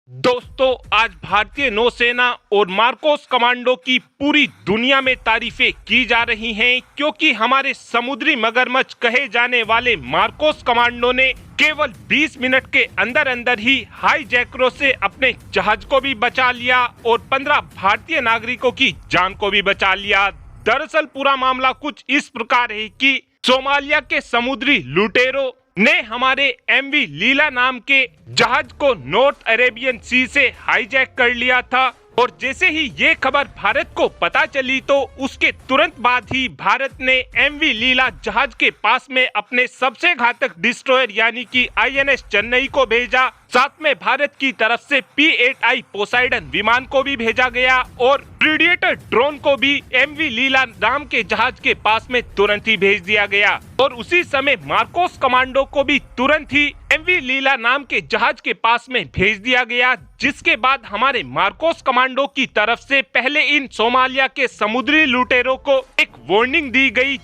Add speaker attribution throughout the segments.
Speaker 1: दोस्तों, आज भारतीय नौसेना और मार्कोस कमांडो की पूरी दुनिया में तारीफें की जा रही हैं क्योंकि हमारे समुद्री मगरमच्छ कहे जाने वाले मार्कोस कमांडो ने केवल 20 मिनट के अंदर अंदर ही हाईजैकरों से अपने जहाज को भी बचा लिया और 15 भारतीय नागरिकों की जान को भी बचा लिया। दरअसल पूरा मामला कुछ इस प्रकार है कि सोमालिया के समुद्री लुटेरों ने हमारे एमवी लीला नाम के जहाज को नॉर्थ अरेबियन सी से हाईजैक कर लिया था और जैसे ही ये खबर भारत को पता चली तो उसके तुरंत बाद ही भारत ने एमवी लीला जहाज के पास में अपने सबसे घातक डिस्ट्रॉयर यानी कि आईएनएस चेन्नई को भेजा। साथ में भारत की तरफ से P-8I पोसाइडन विमान को भी भेजा गया और प्रीडेटर ड्रोन को भी एमवी लीला नाम के जहाज के पास में तुरंत ही भेज दिया गया और उसी समय मार्कोस कमांडो को भी तुरंत ही एमवी लीला नाम के जहाज के पास में भेज दिया गया, जिसके बाद हमारे मार्कोस कमांडो की तरफ से पहले इन सोमालिया के समुद्री लुटेरों को एक वार्निंग दी गई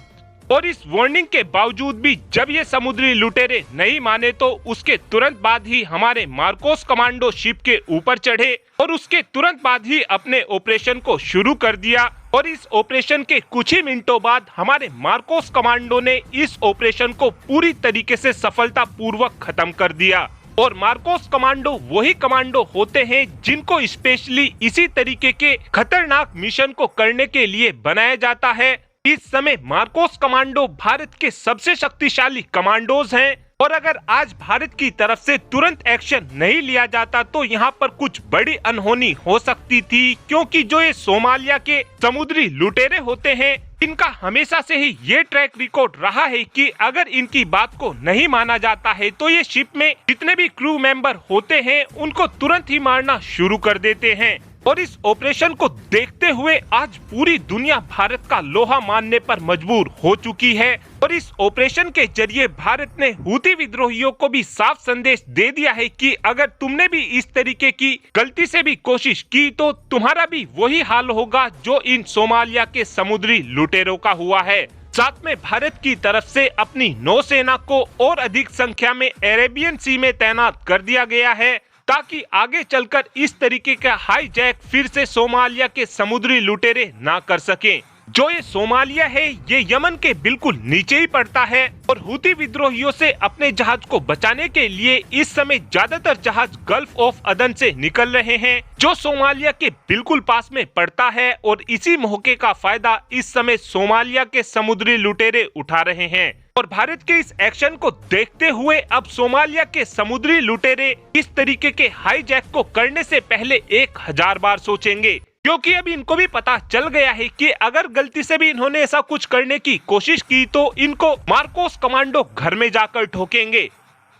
Speaker 1: और इस वार्निंग के बावजूद भी जब ये समुद्री लुटेरे नहीं माने तो उसके तुरंत बाद ही हमारे मार्कोस कमांडो शिप के ऊपर चढ़े और उसके तुरंत बाद ही अपने ऑपरेशन को शुरू कर दिया और इस ऑपरेशन के कुछ ही मिनटों बाद हमारे मार्कोस कमांडो ने इस ऑपरेशन को पूरी तरीके से सफलतापूर्वक खत्म कर दिया। और मार्कोस कमांडो वही कमांडो होते हैं जिनको स्पेशली इसी तरीके के खतरनाक मिशन को करने के लिए बनाया जाता है। इस समय मार्कोस कमांडो भारत के सबसे शक्तिशाली कमांडोज हैं और अगर आज भारत की तरफ से तुरंत एक्शन नहीं लिया जाता तो यहाँ पर कुछ बड़ी अनहोनी हो सकती थी, क्योंकि जो ये सोमालिया के समुद्री लुटेरे होते हैं इनका हमेशा से ही ये ट्रैक रिकॉर्ड रहा है कि अगर इनकी बात को नहीं माना जाता है तो ये शिप में जितने भी क्रू मेंबर होते हैं उनको तुरंत ही मारना शुरू कर देते हैं। और इस ऑपरेशन को देखते हुए आज पूरी दुनिया भारत का लोहा मानने पर मजबूर हो चुकी है और इस ऑपरेशन के जरिए भारत ने हूती विद्रोहियों को भी साफ संदेश दे दिया है कि अगर तुमने भी इस तरीके की गलती से भी कोशिश की तो तुम्हारा भी वही हाल होगा जो इन सोमालिया के समुद्री लुटेरों का हुआ है। साथ में भारत की तरफ से अपनी नौसेना को और अधिक संख्या में अरेबियन सी में तैनात कर दिया गया है ताकि आगे चलकर इस तरीके का हाईजैक फिर से सोमालिया के समुद्री लुटेरे ना कर सकें। जो ये सोमालिया है ये यमन के बिल्कुल नीचे ही पड़ता है और हूती विद्रोहियों से अपने जहाज को बचाने के लिए इस समय ज्यादातर जहाज गल्फ ऑफ अदन से निकल रहे हैं जो सोमालिया के बिल्कुल पास में पड़ता है और इसी मौके का फायदा इस समय सोमालिया के समुद्री लुटेरे उठा रहे हैं। और भारत के इस एक्शन को देखते हुए अब सोमालिया के समुद्री लुटेरे इस तरीके के हाईजैक को करने से पहले 1000 बार सोचेंगे, क्योंकि अभी इनको भी पता चल गया है कि अगर गलती से भी इन्होंने ऐसा कुछ करने की कोशिश की तो इनको मार्कोस कमांडो घर में जाकर ठोकेंगे।